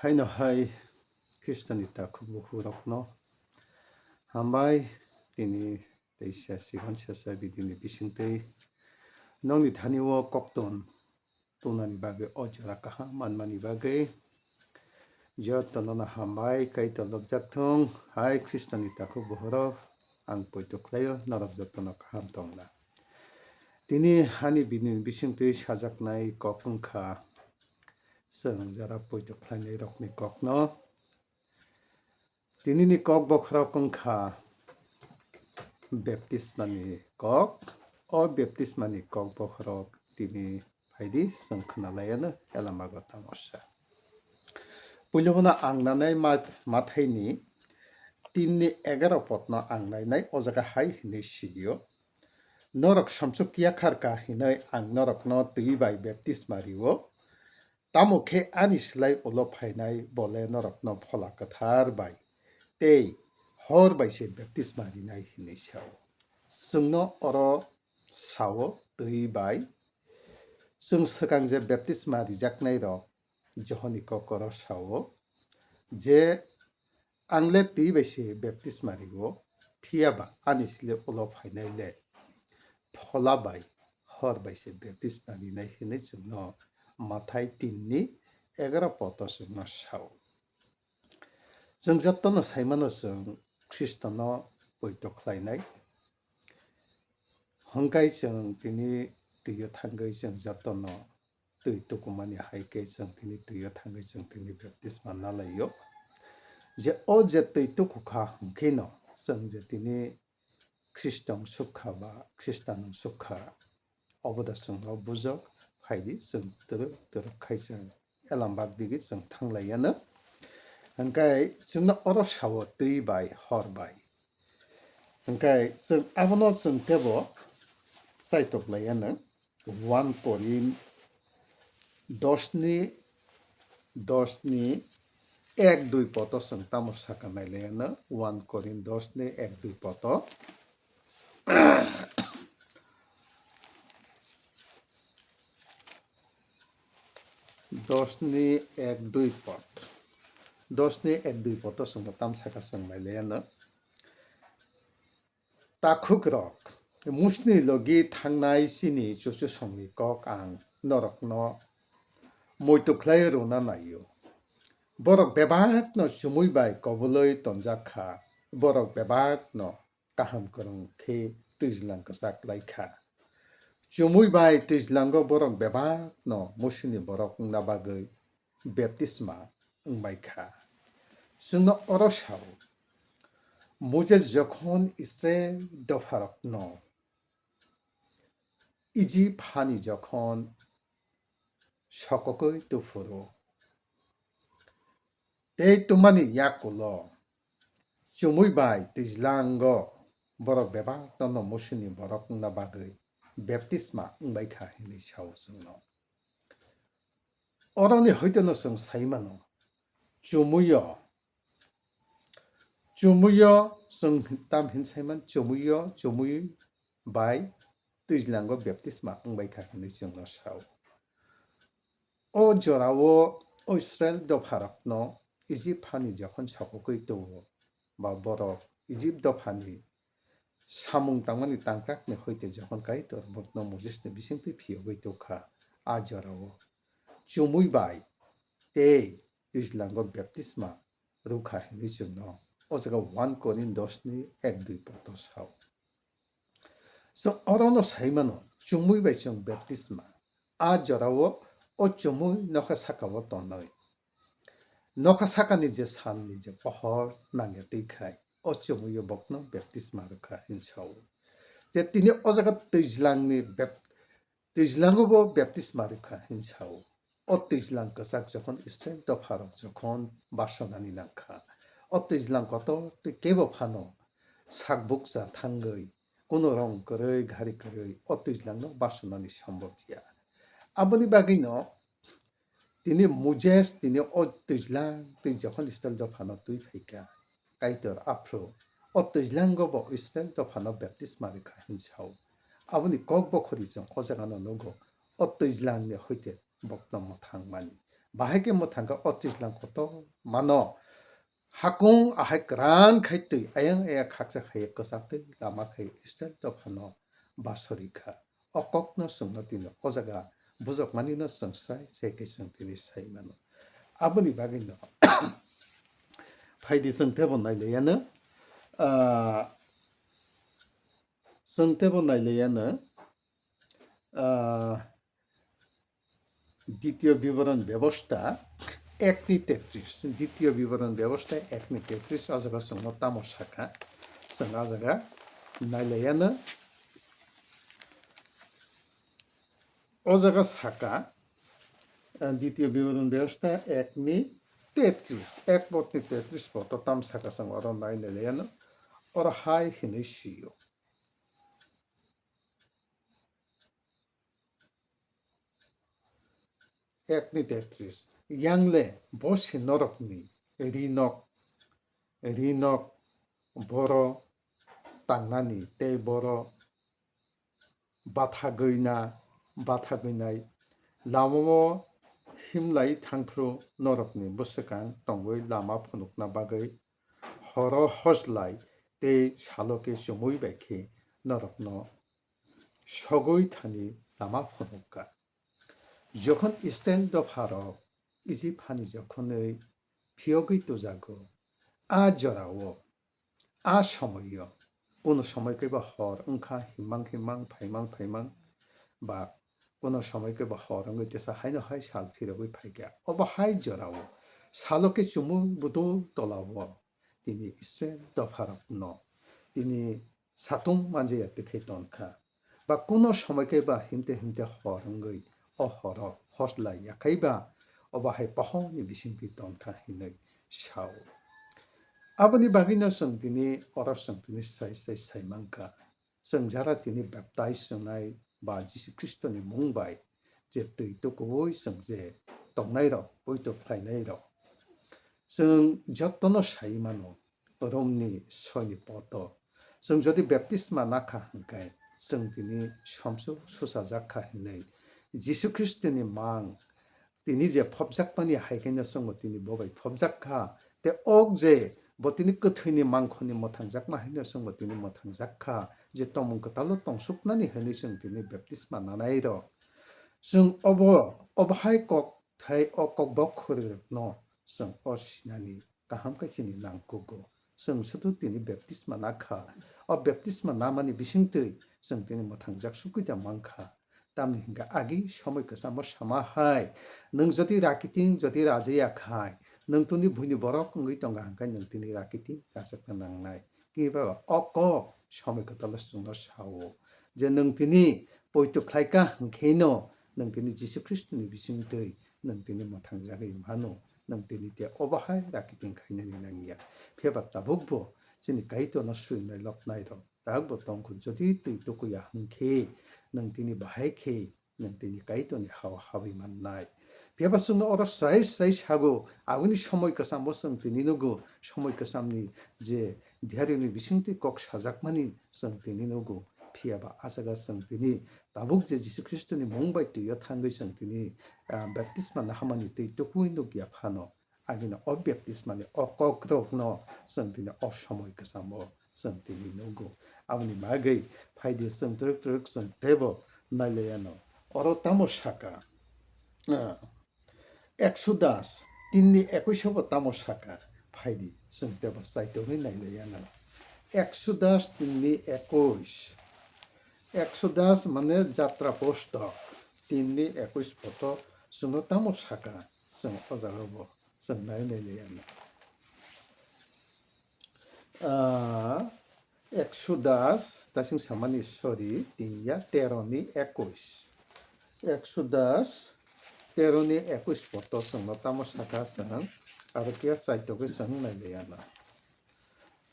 Haino hai Kristanita kubu hurokno hambai tini teisha sigon chasa bidini bisingtei nongni thaniwo kokton tunani bage ojara kaha manmani bage jotono hambai kaito lobjakthung hai Kristanita kubu hurok ang poituklayo norok jotono kaham tongna tini hani bidini bisingtei sajaknai kok wngkha chwng jara poituklainai rokni kokno tinini kok bokhorok wngkha baptismani kok o baptismani kok bokhorok tini phaidi chwng khwnalaiyano elamago tamosa puilobono ang nanai mathaini 3 ni 11 potno ang nainai o jaga hai hinui sigio norok somsuk yakharka hinui ang norokno twi bai baptisma rio tamo khe ani slai ulo phainai bole norokno phola kwthar bai tei hor bai se baptisma rinai hinui sao chwngno oro sao twi bai chwng swkang je baptisma rijaknai rok johani kokoro sao je angle twi bai se baptisma rio phiaba ani sile ulo phainai le phola bai hor bai se baptisma rinai hinui chwngno mathai 3 ni 11 poto chwngno sao जों जत्तनो साइमानो जों ख्रिस्टनो पोइतो ख्लाइनाय हंकाय जों तिनि तुयो थांगै जों जत्तनो तै तुकुमानि हाइकै जों तिनि तुयो थांगै जों तिनि बेप्तिस्मा नालायो जे ओ जे तै तुकुखा हंखैनो जों जे तिनि ख्रिस्टं सुखा बा ख्रिस्टान सुखा अबदा जोंनो बुजक फाइदि जों तुरु खायजों एलामबाग दिगि जों थांलायानो Hangkai जोंनो अरो सावो twi bai hor bai hangkai जों abono जों tebo saitoklaiyano 1 Korin 10 ni 1-2 poto जों tamo sakanailayano 1 Korin 10 ni 1-2 poto 10 ni 1-2 pot 10 ni 1-2 poto जोंनो tam saka sangmailayano takhuk rok musni logi thangnai chini chuchu songni kok ang norokno moitokhlai rona naio borok bebak no chumui bai kobuloi tonjakha borok bebak no kaham korong khe twijlang kachak laikha chumui bai twijlango borok bebak no musini borok wngna bagoi baptisma wngbaikha जोंनो अरो sao Moses যখন ইসরায়েল দফারকনো ইজিপ্ট হানি যখন সককই তুফুরো তেই তুমানি ইয়াকুলো চুমুই বাই তৈজলাঙ্গ বরক বেবা তন্ন মুসিনি বরক না বাগৈ বেপ্তিস্মা উংবাইখা হিনি সাও जोंनो অরনি হইতেনো जों সাইমানো চুমুইয় जों tam hinsaiman chumui bai twijlango baptisma wngbaikha hinui जोंनो sao o jorao o Israel dopharokno Egypt hani যখন সককই tuo ba borok Egypt dophani samung tangmani tangkrakni hoite যখন kaitor bokno Moses ni bisingtwi phiyogoi tukha a jorao chumui bai tei twijlango baptisma rukha hinui जोंनो o jaga 1 Korin 10 ni 1-2 poto sao so orono saimano chumui bai जों baptisma a jorao o chumui nokha sakao tonoi nokha sakani je salni je pohor nangya teikhai o chumui bokno baptisma rukha hinsao je tini o jaga twijlango bo baptisma rukha hinsao o twijlang kachak যখন Israel dopharok যখন basonani nangkha o twijlang koto kebo phano sakbukcha thangoi kono rong koroi ghari koroi o twijlang no basonani সম্ভব jiya aboni bagui no tini Moses tini o twijlang twi যখন Israel dophano twi phaika kaitor afro o twijlango bo Israel dophano baptisma rukha hinsao aboni kok bokhori jong o jaga no nugo o twijlang ni hoite bokno mothangmani 바하게 못한가 어찌랑 것도 많어 학공 아할 그란 카이트 아양 에야 각자 하에 거사트 라마 하에 이스텔도 파노 바소리카 어꺽너 승너티노 어자가 부적 많이너 승사이 세계 승티니 사이마노 아버니 바기노 파이디 승태본 나이레야는 아 승태본 나이레야는 아 দ্বিতীয় বিবরণ ব্যবস্থা 1니33 দ্বিতীয় বিবরণ ব্যবস্থা 1니33 아자가 승노 따모 사카 승 아자가 나이레야는 어자가 사카 দ্বিতীয় বিবরণ ব্যবস্থা 1니33 1니33 부터 땀 사카성 어런 나이레야는 어라 하이 히니시요 1니33 양레 보시 너럭니 리녹 보러 땅나니 때 보러 바타그이나이 라모모 힘라이 탕프로 너럭니 무스강 동의 라마 푸눅나 바그이 허러 허슬라이 때 샬로케 쇼무이 베키 너럭노 서고이 타니 라마 푸눅가 যখন স্ট্যান্ড অফ হারক ইজি ফানি যখন এই ফিয়গই তো জাগো আ জরাও আ সময় কোনো সময়কে বা হর ওংখা হিমাং ফাইমাং বা কোনো সময়কে বা হর ওংইতেসা হাইনো হাই সাল ফিরগই ফাইগা অবা হাই জরাও সালকে চুমু বুদু তলাও তিনি স্ট্যান্ড অফ হারক ন তিনি সাতুং মাঝে এতে খেতনখা বা কোনো সময়কে বা হিমতে হর ওংগই 어허러 허슬라 야카이바 어바하이 빠홍니 비신티 던카 히네 샤오 아버니 바기나 성티니 어라 성티니 사이망카 성자라티니 밥다이스나이 바 지시 크리스토니 몽바이 제뜨이 또고이 성제 동나이로 보이또 플라이나이로 성 저토노 사이마노 어롬니 소니 뽀토 성저디 베프티스마 나카 한카이 성티니 샴수 수사자카 히네 যিশু খ্রিস্টনি মাং তিনি যে ফবজাকপানি হাইকেনা সঙ্গ তিনি ববাই ফবজাকখা তে ওক যে বতিনি কথৈনি মাংখনি মথাংজাকমা হাইনা সঙ্গ তিনি মথাংজাকখা যে তমং কতালো তংসুকনানি হানি সং তিনি বেপ্তিসমা নানাইর जों अबहाय কক थाय अকক बखर न जों असिनानि गाहाम कासिनि नांगौगौ जों सुदु तिनि बेप्तिस्मा नाखा बेप्तिस्मा नामानि बिसिंतै जों तिनि मोथांजाक सुकुइदा मांखा तामनि हिंगा आगि समयखौ सामो सामाहाय नों जदि राकितिं जदि राजायाखाय नों तुनि भुइनि बरक ओंगै तंगा हांखाय नों तिनि राकितिं राजाकना नांनाय किबा अक समयखौ तलस जोंनो सावो जे नों तिनि पयतु खायका हांखेनो नों तिनि जिसु ख्रिस्टनि बिसिंतै नों तिनि मोथांजागै मानो नों तिनि ते अबहाय राकितिं खायनानि नांगिया फेबा ताबुकबो जोंनि गायतो न सुइनाय लपनाय दं ताबो तंखौ जदि तै तकुया हांखे नों तिनि बाहायखे नों तिनि गायतोनि हाव हाबै माननाय फेबा सुनो अर स्राय स्राय सागो आगुनि समयखौ सामो जों तिनि नगो समयखौ सामनि जे ध्यारिनि बिसिंतै कक साजाकमानि जों तिनि नगो फियाबा आसागा जों तिनि ताबुक जे जिसु ख्रिस्टनि मुंबाय तैयो थांगै जों तिनि बेप्तिस्मा नाहामानि तै तकुइनो गिया फानो आगिना बेप्तिस्मानि अकक्रकनो जों तिनि असमयखौ सामो जों तिनि नगो आउनि मागै फायदे जों ट्रक ट्रक जों देबो नायलायानो अर तामो साका एक्सुदास 3:21 तामो साका फायदि जों देबो साइतोनि नायलायानो एक्सुदास 3:21 एक्सुदास माने जात्रा पुस्तक 3:21 पतो जोंनो तामो साका जों अजागबो जों नायलायानो एक्सुदास दासिं सामानि सरि 3:13:21 एक्सुदास 13:21 पतो जोंनो तामो साका जों आरो किया साइतोखौ जों नायलायानो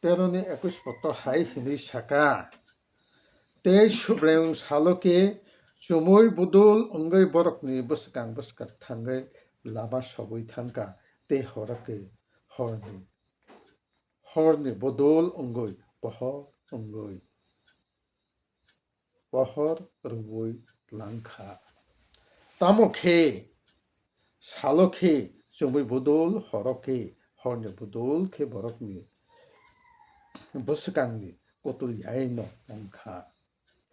13:21 पतो हाय हिनि साका ते सुब्रें सालोके चुमुय बुदुल अंगै बरकनि बसकां बसका थांगै लाबा सबै थांका ते हरके हरनि बुदुल अंगै पहर रुबुय लांखा तामुखे 살로케 정말 부돌 허렇게 허르 부돌케 버럭니 버스강니 꽃들 야이노 엉카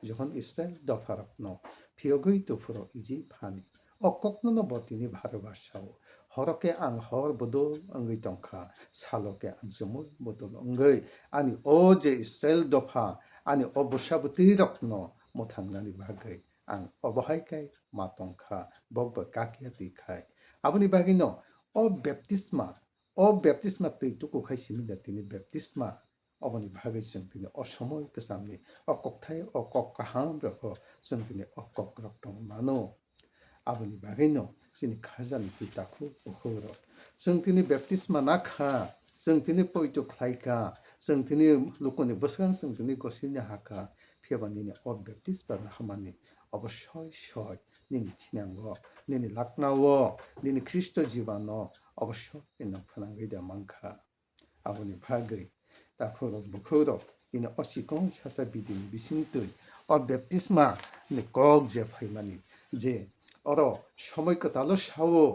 যখন ইসরায়েল দফারত্ন 피어그이 তুফু로 이지 파니 어kok노노 버티니 바르바샤오 허렇게 앙허 보도 엉의 덩카 살로게 앙주물 보도 엉의 아니 어제 이스라엘 দফা 아니 어부샤부티럭노 못한나니 바그이 앙 어버하이카이 마똥카 버버 까키야티카이 아버니 바기노 어 베프티스마 뜨이뚜고 카이시민다 티니 베프티스마 어머니 바게성 드니 어서모이 그 삼니 어kok타이 어kok가함으로 성드니 어kok그럭동 마노 아버니 바게노 지니 가자니 띠따쿠 오호로 성드니 베프티스마 나카 성드니 포이토 클라이카 성드니 루코니 버스강 성드니 고시냐 하카 피어바니니 어 베프티스마 하마니 어버셔이 니니 티냥고 니니 락나워 니니 크리스토 지바노 어버셔 있는 편한 게다 많카 아버니 바게 다크로 부크로 이는 어시공 사사비딘 미신들 베프티스마 꼭제 파이마니 제 어러 সময় কতালো শাও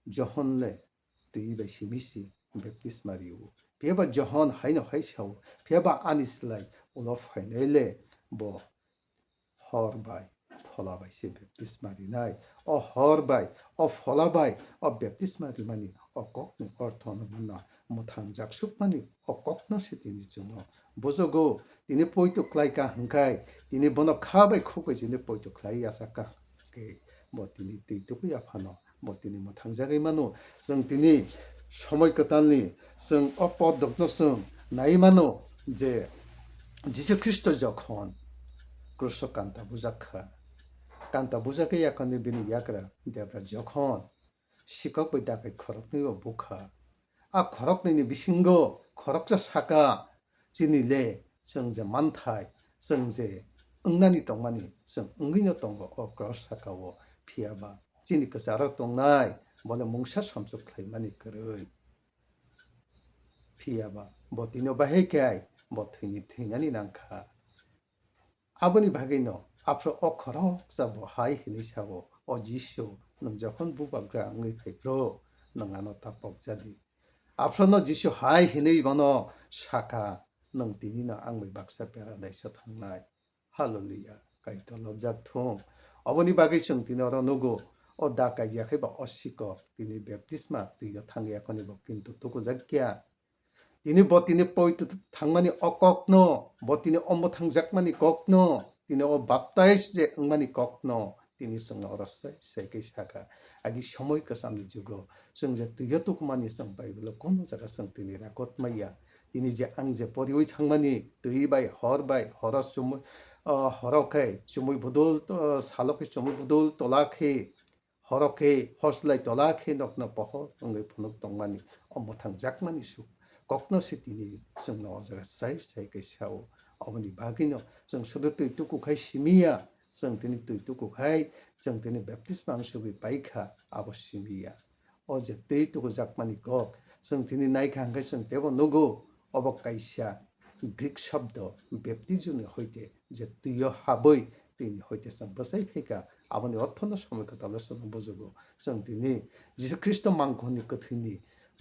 জহনলে তুই বেশি মিশি বেপ্তিসমারিও পেবা জহন হাইনো হাই শাও পেবা আনিসলাই উলফ হাইনেলে ব হরবাই ফলাবাই সে বেপ্তিসমারি নাই হরবাই ফলাবাই বেপ্তিসমারি মানি কক অর্থন মানা 모탕 작숙만이 어꺽너 시티니 쩌노 보조고 니네 포이토 클라이카 한카이 니네 번호 카바이 코고 지네 포이토 클라이 야사카 뭐 니네 띠토고 야파노 뭐 니네 뭐 당자게마노 성 니네 সময় কতানি 성 어뻗덕노 성 나이마노 이제 지수 그리스도 যখন ক্রুশ কান্তা বুজাকে 약간 비니 약라 데브라 যখন 시각 보다가 খরকনিও বুখা খরকনি বিসিঙ্গ খরক자 사가 지니레 성제 만타이 성제 응난이 동만이 성 응기녀 동거 그러사가워 피아바 지니까 사라 동나이 뭐는 몽샤 섬속 클레이만이 그르이 피아바 뭐 디노 바헤케이 뭐 티니 난카 아버니 바기노 앞으로 거럭사 뭐 하이 히니샤고 지쇼 능저헌 부바그라 응의 페프로 능아노 답복자디 앞으로 너 지쇼 하이 히네 번호 샤카 능티니나 앙의 박사 페라다이서 탕나이 할렐루야 가이토 럽작통 어머니 바기 성티너로 누구 다까지 해봐 어시거 티니 베프티스마 티가 탕게 약간이 먹긴 또 고작기야 티니 버티니 포이트 탕만이 어꺽노 버티니 엄모 탕작만이 꺽노 티니 밥다이스제 응만이 꺽노 티니 성 어렸어 세계 샤가 아기 সময় কাসামনি যুগ 성제 뜨여도구만이 성 바이블로 고노자가 성티니라 곧마야 티니 제 앙제 버리의 창만이 뜨이바이 허르바이 허러스 좀 허럭해 주물 부돌 살럭해 주물 부돌 돌락해 허럭해 허슬라이 돌락해 넉넉 버허 응의 분uk 동만이 엄모탕 작만이 수 꼭너시티니 성 너자가 사이사이게 샤오 어머니 바기노 성 수도뜨 뚜꾸 가이 시미야 성 드니 뜨 뚜꾸 가이 정 드니 베프티스마 수비 바이카 아버시미야 어제 뜨 뚜꾸 작만이 꼭성 드니 나이카 한가이 성 대보 누구 어버가이샤 গ্রিক শব্দ ব্যক্তিজনে হইতে যে তুইয় হাবই তিনি হইতে বসাই ফেকা 아버니 어떤 সময় কথা আলোচনা বুঝব 성 তিনি যিশু খ্রিস্ট মাংখনি কথিনি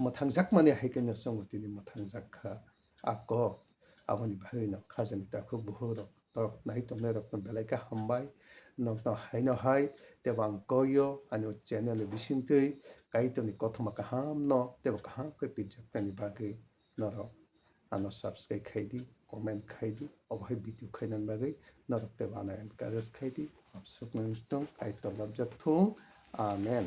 মথাং작만에 하이겠냐 성 তিনি মথাং작카 아거 아버니 바위너 가정이 딱 부흐러 또 나이 또 내렸던 벨라이카 한바이 너또 하이너 하이 대방 거요 아니 채널에 미신트이 가이토니 거토마카 함너 대바카 함께 비작다니 바기 너로 ano subscribe खाइदी कमेंट खाइदी अब है भिडियो खाइनन बागै नरकते बाना एनकारेज खाइदी अब सुकनस्तों काइतो लब्जथों आमेन।